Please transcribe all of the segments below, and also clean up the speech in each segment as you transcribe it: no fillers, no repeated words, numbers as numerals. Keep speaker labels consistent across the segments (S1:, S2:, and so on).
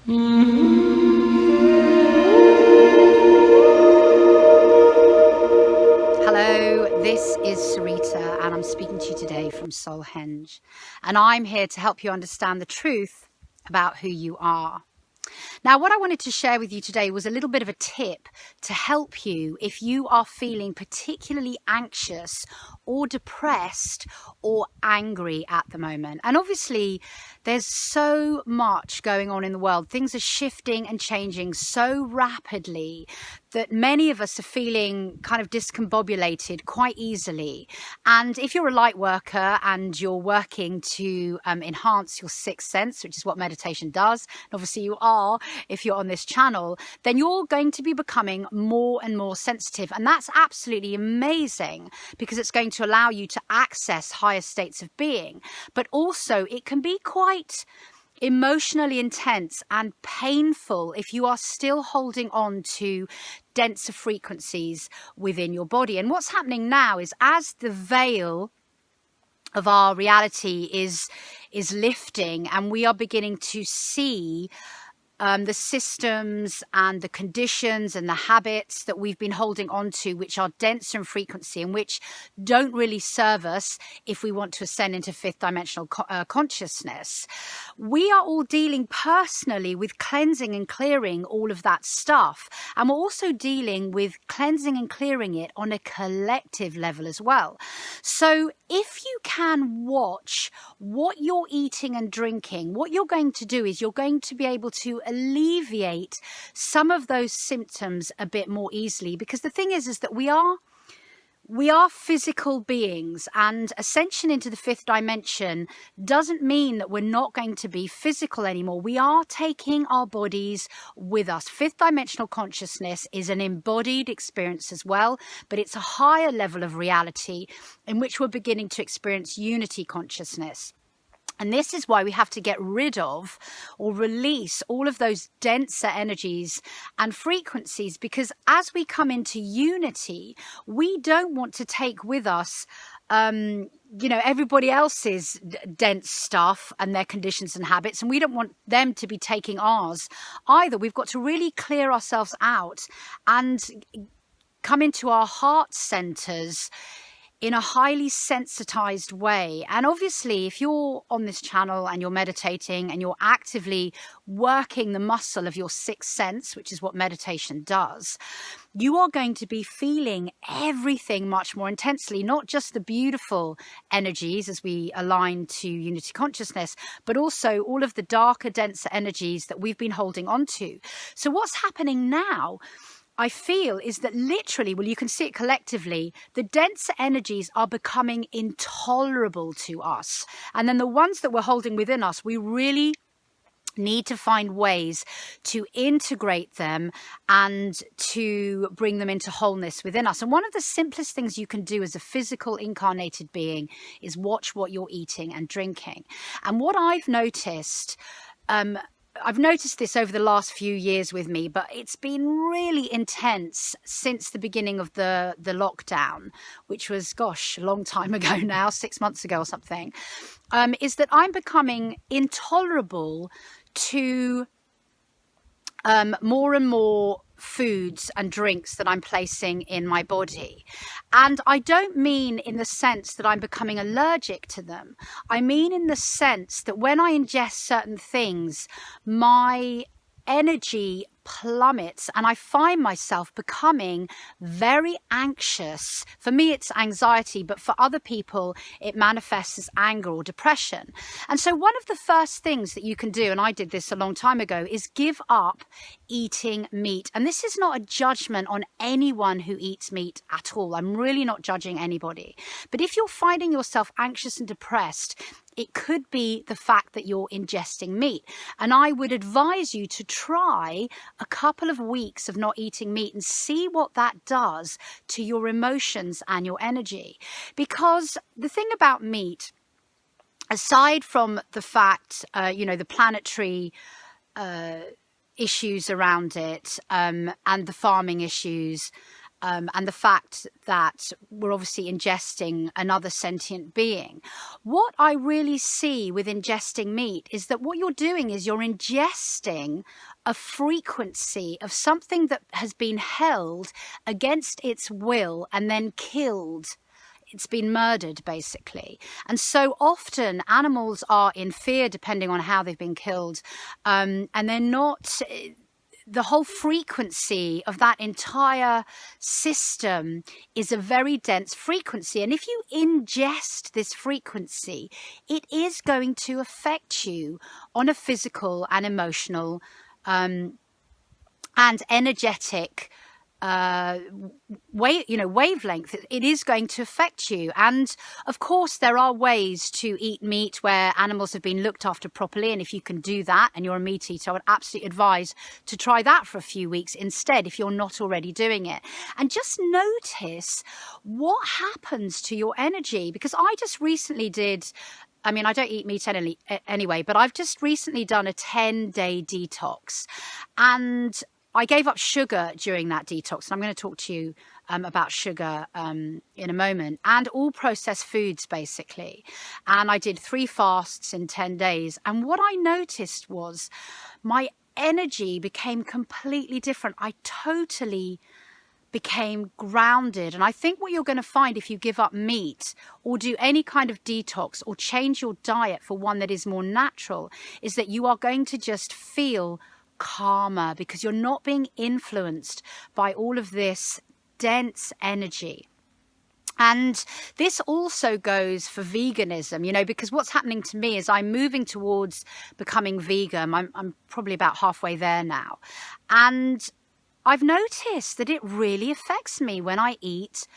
S1: Hello, this is Sarita, and I'm speaking to you today from Soulhenge, and I'm here to help you understand the truth about who you are. Now, what I wanted to share with you today was a little bit of a tip to help you if you are feeling particularly anxious or depressed or angry at the moment. And obviously, there's so much going on in the world. Things are shifting and changing so rapidly that many of us are feeling kind of discombobulated quite easily. And if you're a light worker and you're working to enhance your sixth sense, which is what meditation does, and obviously you are if you're on this channel, then you're going to be becoming more and more sensitive. And that's absolutely amazing because it's going to allow you to access higher states of being. But also it can be quite emotionally intense and painful if you are still holding on to denser frequencies within your body. And what's happening now is as the veil of our reality is lifting and we are beginning to see the systems and the conditions and the habits that we've been holding on to, which are denser in frequency and which don't really serve us if we want to ascend into fifth dimensional consciousness. We are all dealing personally with cleansing and clearing all of that stuff. And we're also dealing with cleansing and clearing it on a collective level as well. So if you can watch what you're eating and drinking, what you're going to do is you're going to be able to alleviate some of those symptoms a bit more easily, because the thing is that we are physical beings, and ascension into the fifth dimension doesn't mean that we're not going to be physical anymore. We are taking our bodies with us. Fifth dimensional consciousness is an embodied experience as well, but it's a higher level of reality in which we're beginning to experience unity consciousness. And this is why we have to get rid of or release all of those denser energies and frequencies, because as we come into unity, we don't want to take with us everybody else's dense stuff and their conditions and habits, and we don't want them to be taking ours either. We've got to really clear ourselves out and come into our heart centers in a highly sensitized way. And obviously, if you're on this channel and you're meditating and you're actively working the muscle of your sixth sense, which is what meditation does, you are going to be feeling everything much more intensely, not just the beautiful energies as we align to unity consciousness, but also all of the darker, denser energies that we've been holding on to. So what's happening now, I feel, is that literally, well, you can see it collectively, the denser energies are becoming intolerable to us. And then the ones that we're holding within us, we really need to find ways to integrate them and to bring them into wholeness within us. And one of the simplest things you can do as a physical incarnated being is watch what you're eating and drinking. And what I've noticed this over the last few years with me, but it's been really intense since the beginning of the lockdown, which was, gosh, a long time ago now, 6 months ago or something, is that I'm becoming intolerable to more and more foods and drinks that I'm placing in my body. And I don't mean in the sense that I'm becoming allergic to them. I mean in the sense that when I ingest certain things, my energy plummets and I find myself becoming very anxious. For me, it's anxiety, but for other people, it manifests as anger or depression. And so one of the first things that you can do, and I did this a long time ago, is give up eating meat. And this is not a judgment on anyone who eats meat at all. I'm really not judging anybody. But if you're finding yourself anxious and depressed, it could be the fact that you're ingesting meat. And I would advise you to try a couple of weeks of not eating meat and see what that does to your emotions and your energy. Because the thing about meat, aside from the fact, the planetary issues around it and the farming issues, and the fact that we're obviously ingesting another sentient being. What I really see with ingesting meat is that what you're doing is you're ingesting a frequency of something that has been held against its will and then killed. It's been murdered, basically. And so often animals are in fear, depending on how they've been killed, and they're not. The whole frequency of that entire system is a very dense frequency. And if you ingest this frequency, it is going to affect you on a physical and emotional and energetic wavelength. It is going to affect you. And of course there are ways to eat meat where animals have been looked after properly, and if you can do that and you're a meat eater, I would absolutely advise to try that for a few weeks instead if you're not already doing it. And just notice what happens to your energy, because I just recently did, I mean, I don't eat meat anyway, but I've just recently done a 10-day detox, and I gave up sugar during that detox, and I'm going to talk to you about sugar in a moment, and all processed foods, basically. And I did 3 fasts in 10 days. And what I noticed was my energy became completely different. I totally became grounded. And I think what you're going to find if you give up meat or do any kind of detox or change your diet for one that is more natural is that you are going to just feel calmer, because you're not being influenced by all of this dense energy. And this also goes for veganism, because what's happening to me is I'm moving towards becoming vegan. I'm probably about halfway there now. And I've noticed that it really affects me when I eat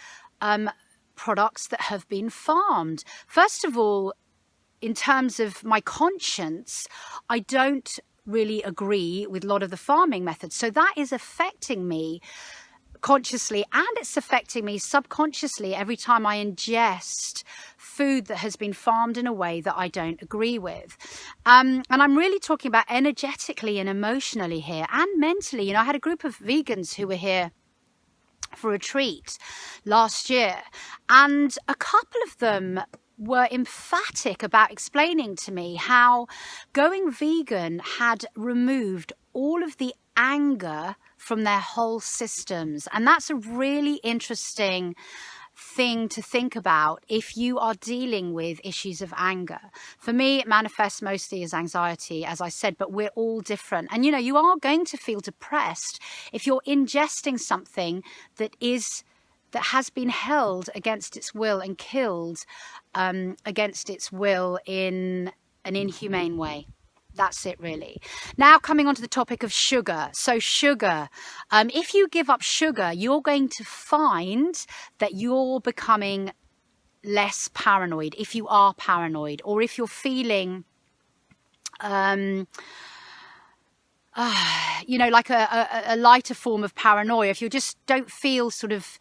S1: products that have been farmed. First of all, in terms of my conscience, I don't really agree with a lot of the farming methods. So that is affecting me consciously, and it's affecting me subconsciously every time I ingest food that has been farmed in a way that I don't agree with. And I'm really talking about energetically and emotionally here, and mentally. I had a group of vegans who were here for a retreat last year, and a couple of them were emphatic about explaining to me how going vegan had removed all of the anger from their whole systems. And that's a really interesting thing to think about if you are dealing with issues of anger. For me, it manifests mostly as anxiety, as I said, but we're all different. And you are going to feel depressed if you're ingesting something that has been held against its will and killed against its will in an inhumane way. That's it, really. Now, coming on to the topic of sugar. So sugar, if you give up sugar, you're going to find that you're becoming less paranoid, if you are paranoid, or if you're feeling like a lighter form of paranoia, if you just don't feel sort of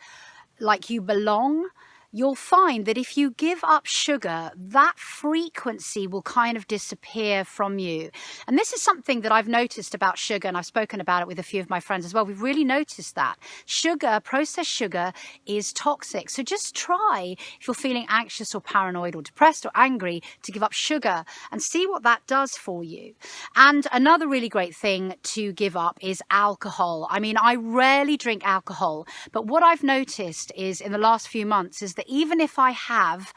S1: like you belong, you'll find that if you give up sugar, that frequency will kind of disappear from you. And this is something that I've noticed about sugar, and I've spoken about it with a few of my friends as well. We've really noticed that sugar, processed sugar, is toxic. So just try, if you're feeling anxious or paranoid or depressed or angry, to give up sugar and see what that does for you. And another really great thing to give up is alcohol. I mean, I rarely drink alcohol, but what I've noticed is in the last few months is that even if I have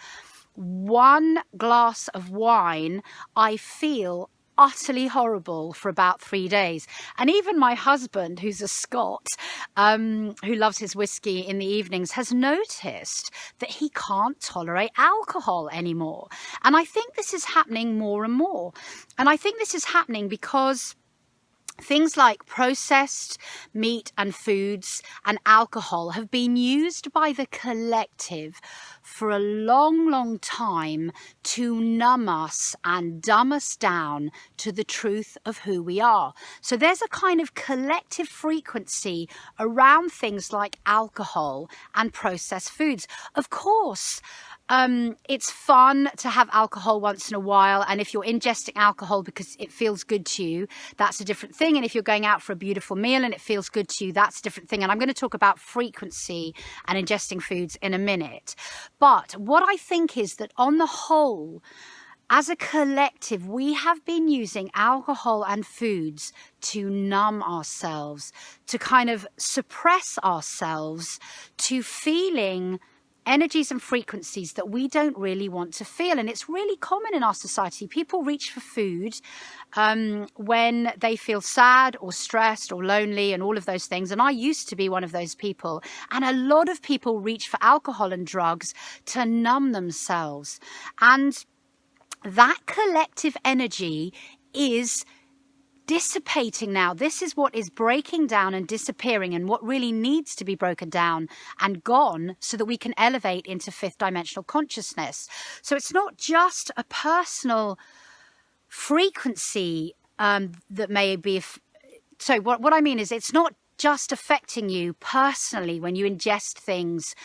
S1: 1 glass of wine, I feel utterly horrible for about 3 days. And even my husband, who's a Scot, who loves his whiskey in the evenings, has noticed that he can't tolerate alcohol anymore. And I think this is happening more and more. And I think this is happening because things like processed meat and foods and alcohol have been used by the collective for a long, long time to numb us and dumb us down to the truth of who we are. So there's a kind of collective frequency around things like alcohol and processed foods. Of course, it's fun to have alcohol once in a while. And if you're ingesting alcohol because it feels good to you, that's a different thing. And if you're going out for a beautiful meal and it feels good to you, that's a different thing. And I'm going to talk about frequency and ingesting foods in a minute. But what I think is that on the whole, as a collective, we have been using alcohol and foods to numb ourselves, to kind of suppress ourselves to feeling energies and frequencies that we don't really want to feel. And it's really common in our society. People reach for food when they feel sad or stressed or lonely and all of those things. And I used to be one of those people. And a lot of people reach for alcohol and drugs to numb themselves. And that collective energy is dissipating now. This is what is breaking down and disappearing, and what really needs to be broken down and gone so that we can elevate into fifth dimensional consciousness. So it's not just a personal frequency that may be. So what I mean is, it's not just affecting you personally when you ingest things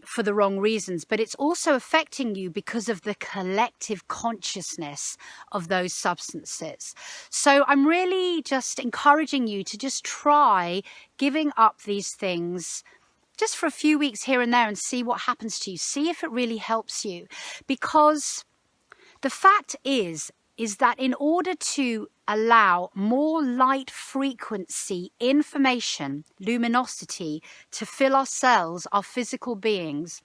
S1: for the wrong reasons, but it's also affecting you because of the collective consciousness of those substances. So I'm really just encouraging you to just try giving up these things just for a few weeks here and there and see what happens to you. See if it really helps you. Because the fact is that in order to allow more light frequency, information, luminosity to fill our cells, our physical beings,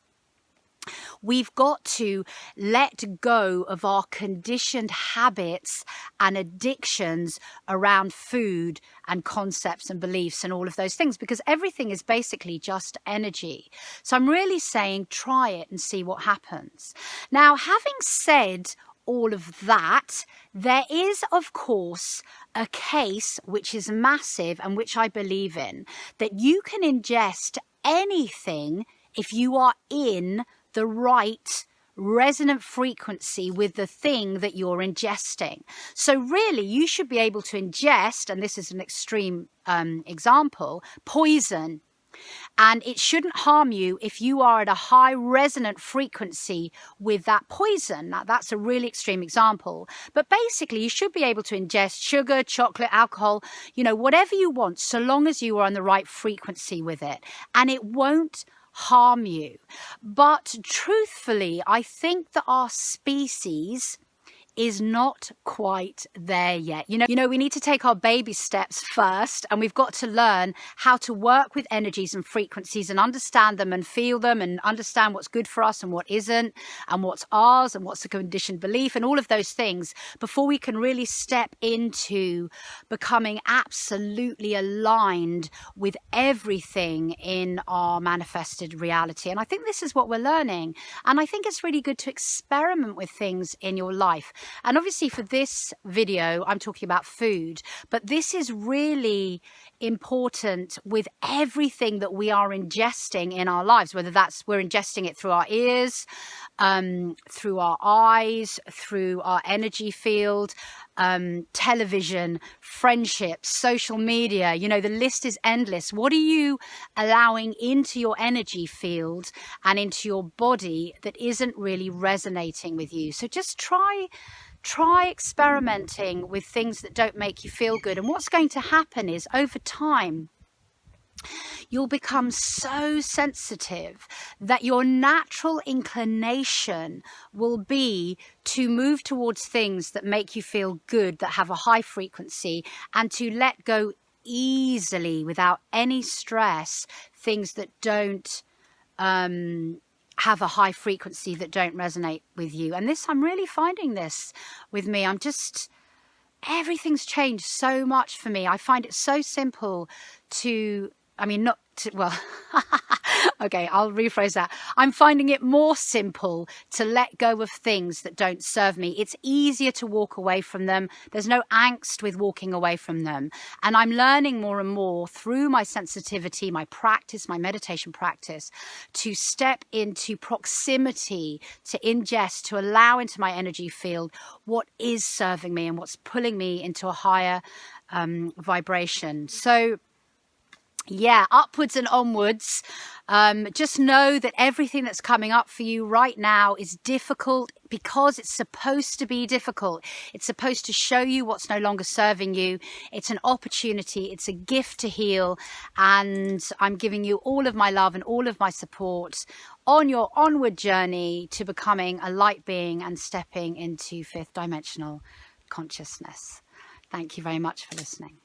S1: we've got to let go of our conditioned habits and addictions around food and concepts and beliefs and all of those things, because everything is basically just energy. So I'm really saying try it and see what happens. Now, having said all of that, there is, of course, a case which is massive and which I believe in, that you can ingest anything if you are in the right resonant frequency with the thing that you're ingesting. So really, you should be able to ingest, and this is an extreme example, poison. And it shouldn't harm you if you are at a high resonant frequency with that poison. Now, that's a really extreme example. But basically, you should be able to ingest sugar, chocolate, alcohol, whatever you want, so long as you are on the right frequency with it. And it won't harm you. But truthfully, I think that our species is not quite there yet. You know, we need to take our baby steps first, and we've got to learn how to work with energies and frequencies and understand them and feel them and understand what's good for us and what isn't, and what's ours and what's a conditioned belief and all of those things before we can really step into becoming absolutely aligned with everything in our manifested reality. And I think this is what we're learning. And I think it's really good to experiment with things in your life. And obviously for this video, I'm talking about food, but this is really important with everything that we are ingesting in our lives, whether that's we're ingesting it through our ears, through our eyes, through our energy field, television, friendships, social media, the list is endless. What are you allowing into your energy field and into your body that isn't really resonating with you? So just try experimenting with things that don't make you feel good. And what's going to happen is over time, you'll become so sensitive that your natural inclination will be to move towards things that make you feel good, that have a high frequency, and to let go easily without any stress things that don't have a high frequency, that don't resonate with you. And this, I'm really finding this with me. Everything's changed so much for me. I find it so simple okay, I'll rephrase that. I'm finding it more simple to let go of things that don't serve me. It's easier to walk away from them. There's no angst with walking away from them. And I'm learning more and more through my sensitivity, my practice, my meditation practice, to step into proximity, to ingest, to allow into my energy field what is serving me and what's pulling me into a higher vibration. So Yeah, upwards and onwards. Just know that everything that's coming up for you right now is difficult because it's supposed to be difficult. It's supposed to show you what's no longer serving you. It's an opportunity. It's a gift to heal. And I'm giving you all of my love and all of my support on your onward journey to becoming a light being and stepping into fifth dimensional consciousness. Thank you very much for listening.